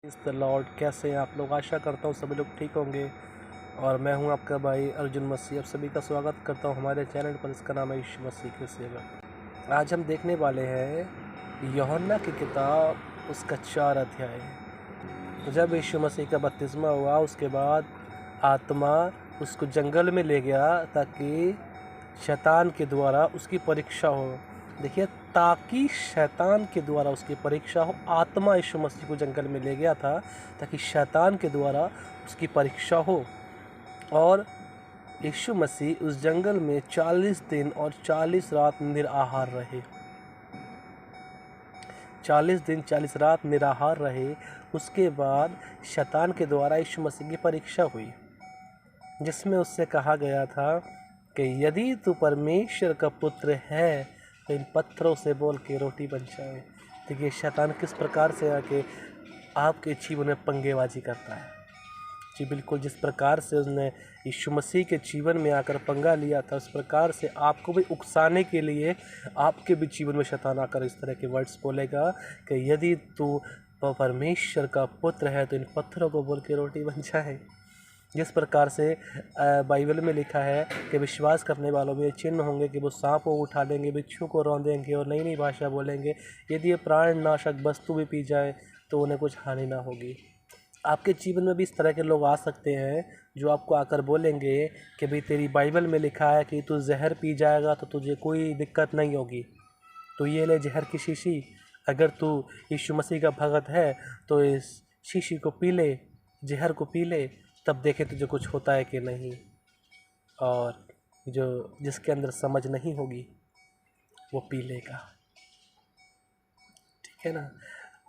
इस the Lord कैसे हैं आप लोग। आशा करता हूँ सभी लोग ठीक होंगे और मैं हूँ आपका भाई अर्जुन मसीह। आप सभी का स्वागत करता हूँ हमारे चैनल पर। इसका नाम है यीशु मसीह के सेवक। आज हम देखने वाले हैं यूहन्ना की किताब उसका 4 अध्याय। जब यीशु मसीह का बपतिस्मा हुआ उसके बाद आत्मा उसको जंगल में ले गया ताकि शैतान के द्वारा उसकी परीक्षा हो। देखिए, ताकि शैतान के द्वारा उसकी परीक्षा हो। आत्मा यीशु मसीह को जंगल में ले गया था ताकि शैतान के द्वारा उसकी परीक्षा हो। और यीशु मसीह उस जंगल में 40 दिन और 40 रात निराहार रहे। 40 दिन 40 रात निराहार रहे। उसके बाद शैतान के द्वारा यीशु मसीह की परीक्षा हुई, जिसमें उससे कहा गया था कि यदि तू परमेश्वर का पुत्र है तो इन पत्थरों से बोल के रोटी बन जाए। देखिए, शैतान किस प्रकार से आके आपके जीवन में पंगेबाजी करता है। जी बिल्कुल, जिस प्रकार से उसने यीशु मसीह के जीवन में आकर पंगा लिया था, उस प्रकार से आपको भी उकसाने के लिए आपके भी जीवन में शैतान आकर इस तरह के वर्ड्स बोलेगा कि यदि तू परमेश्वर का पुत्र है तो इन पत्थरों को बोल के रोटी बन जाए। जिस प्रकार से बाइबल में लिखा है कि विश्वास करने वालों में ये चिन्ह होंगे कि वो सांप को उठा लेंगे, बिच्छू को रौंदेंगे और नई नई भाषा बोलेंगे। यदि ये प्राणनाशक वस्तु भी पी जाए तो उन्हें कुछ हानि ना होगी। आपके जीवन में भी इस तरह के लोग आ सकते हैं जो आपको आकर बोलेंगे कि भाई तेरी बाइबल में लिखा है कि तू जहर पी जाएगा तो तुझे कोई दिक्कत नहीं होगी, तो ये ले जहर की शीशी। अगर तू यीशु मसीह का भगत है तो इस शीशी को पी ले, जहर को पी ले, तब देखे तुझे कुछ होता है कि नहीं। और जिसके अंदर समझ नहीं होगी वो पी लेगा, ठीक है ना।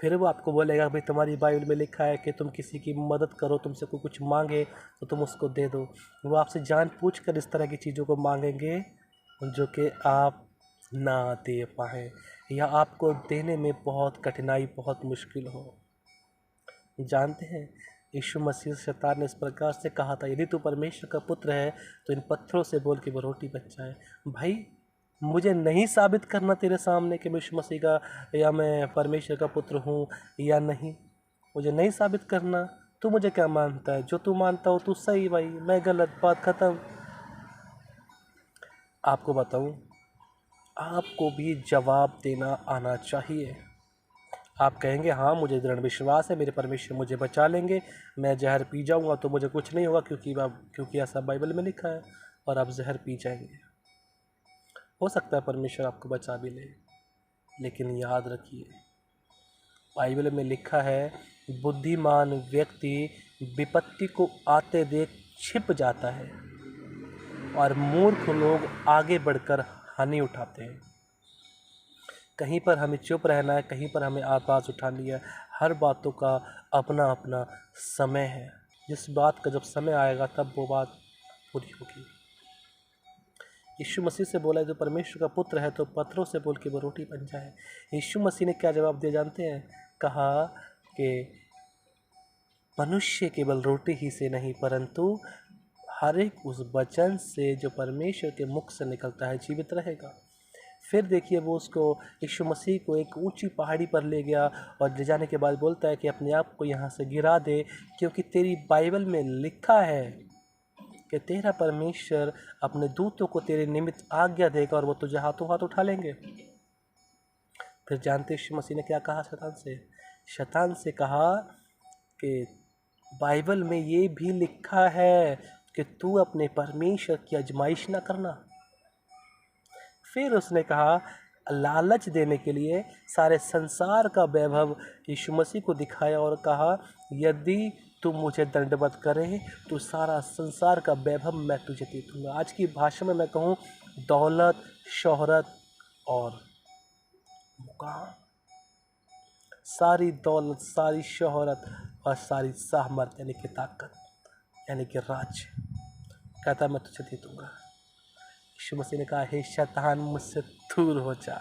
फिर वो आपको बोलेगा भाई तुम्हारी बाइबल में लिखा है कि तुम किसी की मदद करो, तुमसे कोई कुछ मांगे तो तुम उसको दे दो। वो आपसे जानबूझकर इस तरह की चीज़ों को मांगेंगे जो कि आप ना दे पाएँ या आपको देने में बहुत कठिनाई, बहुत मुश्किल हो। जानते हैं, यीशु मसीह शैतान ने इस प्रकार से कहा था, यदि तू परमेश्वर का पुत्र है तो इन पत्थरों से बोल के वो रोटी बन जाए। भाई, मुझे नहीं साबित करना तेरे सामने कि मैं यीशु मसीह का या मैं परमेश्वर का पुत्र हूँ या नहीं। मुझे नहीं साबित करना। तू मुझे क्या मानता है? जो तू मानता हो तू सही, भाई मैं गलत, बात ख़त्म। आपको बताऊँ, आपको भी जवाब देना आना चाहिए। आप कहेंगे हाँ मुझे दृढ़ विश्वास है मेरे परमेश्वर मुझे बचा लेंगे, मैं जहर पी जाऊँगा तो मुझे कुछ नहीं होगा क्योंकि ऐसा बाइबल में लिखा है। और आप जहर पी जाएंगे। हो सकता है परमेश्वर आपको बचा भी ले, लेकिन याद रखिए बाइबल में लिखा है बुद्धिमान व्यक्ति विपत्ति को आते देख छिप जाता है और मूर्ख लोग आगे बढ़कर हानि उठाते हैं। कहीं पर हमें चुप रहना है, कहीं पर हमें आवाज़ उठानी है। हर बातों का अपना अपना समय है। जिस बात का जब समय आएगा तब वो बात पूरी होगी। यीशु मसीह से बोला जो परमेश्वर का पुत्र है तो पत्थरों से बोल के वो रोटी बन जाए। यीशु मसीह ने क्या जवाब दिया जानते हैं? कहा कि मनुष्य केवल रोटी ही से नहीं परंतु हर एक उस वचन से जो परमेश्वर के मुख से निकलता है जीवित रहेगा। फिर देखिए, वो उसको यीशु मसीह को एक ऊंची पहाड़ी पर ले गया और ले जाने के बाद बोलता है कि अपने आप को यहाँ से गिरा दे, क्योंकि तेरी बाइबल में लिखा है कि तेरा परमेश्वर अपने दूतों को तेरे निमित्त आज्ञा देगा और वो तुझे हाथों हाथ उठा लेंगे। फिर जानते यीशु मसीह ने क्या कहा शैतान से? शैतान से कहा कि बाइबल में ये भी लिखा है कि तू अपने परमेश्वर की आजमाइश ना करना। फिर उसने कहा, लालच देने के लिए सारे संसार का वैभव यीशु मसीह को दिखाया और कहा यदि तू मुझे दंडवत करे तो सारा संसार का वैभव मैं तुझे दे दूँगा। आज की भाषा में मैं कहूँ दौलत, शोहरत और मुकाम, सारी दौलत, सारी शोहरत और सारी सामर्थ यानी कि ताकत यानी कि राज्य, कहता मैं तुझे दे दूँगा। यीशु मसीह ने कहा हे शैतान मुझसे दूर हो जा,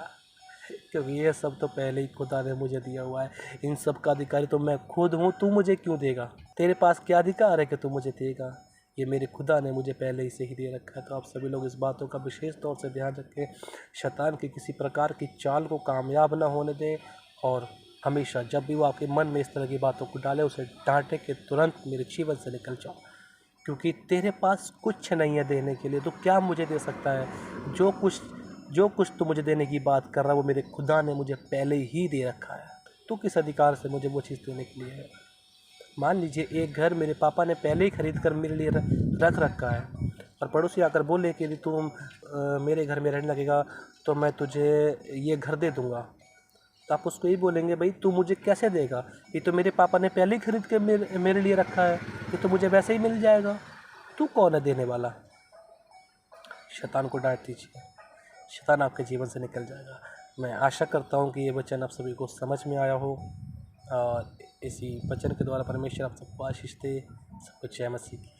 क्योंकि ये सब तो पहले ही खुदा ने मुझे दिया हुआ है। इन सब का अधिकारी तो मैं खुद हूँ, तू मुझे क्यों देगा? तेरे पास क्या अधिकार है कि तू मुझे देगा? ये मेरे खुदा ने मुझे पहले ही से ही दे रखा है। तो आप सभी लोग इस बातों का विशेष तौर से ध्यान रखें, शैतान की किसी प्रकार की चाल को कामयाब ना होने दें और हमेशा जब भी वो आपके मन में इस तरह की बातों को डाले, उसे डांटे कि तुरंत मेरे जीवन से निकल जाओ, क्योंकि तेरे पास कुछ नहीं है देने के लिए। तो क्या मुझे दे सकता है? जो कुछ तू मुझे देने की बात कर रहा है वो मेरे खुदा ने मुझे पहले ही दे रखा है। तू किस अधिकार से मुझे वो चीज़ देने के लिए है? मान लीजिए एक घर मेरे पापा ने पहले ही खरीद कर मेरे लिए रख रखा है, और पड़ोसी आकर बोले कि यदि तू मेरे घर में रहने लगेगा तो मैं तुझे ये घर दे दूँगा। तो आप उसको यही बोलेंगे, भाई तू मुझे कैसे देगा? ये तो मेरे पापा ने पहले ही खरीद के मेरे लिए रखा है, ये तो मुझे वैसे ही मिल जाएगा। तू कौन है देने वाला? शैतान को डांट दीजिए, शैतान आपके जीवन से निकल जाएगा। मैं आशा करता हूँ कि ये वचन आप सभी को समझ में आया हो, और इसी वचन के द्वारा परमेश्वर आप सबको आशीष दे। सबको जय मसीह की।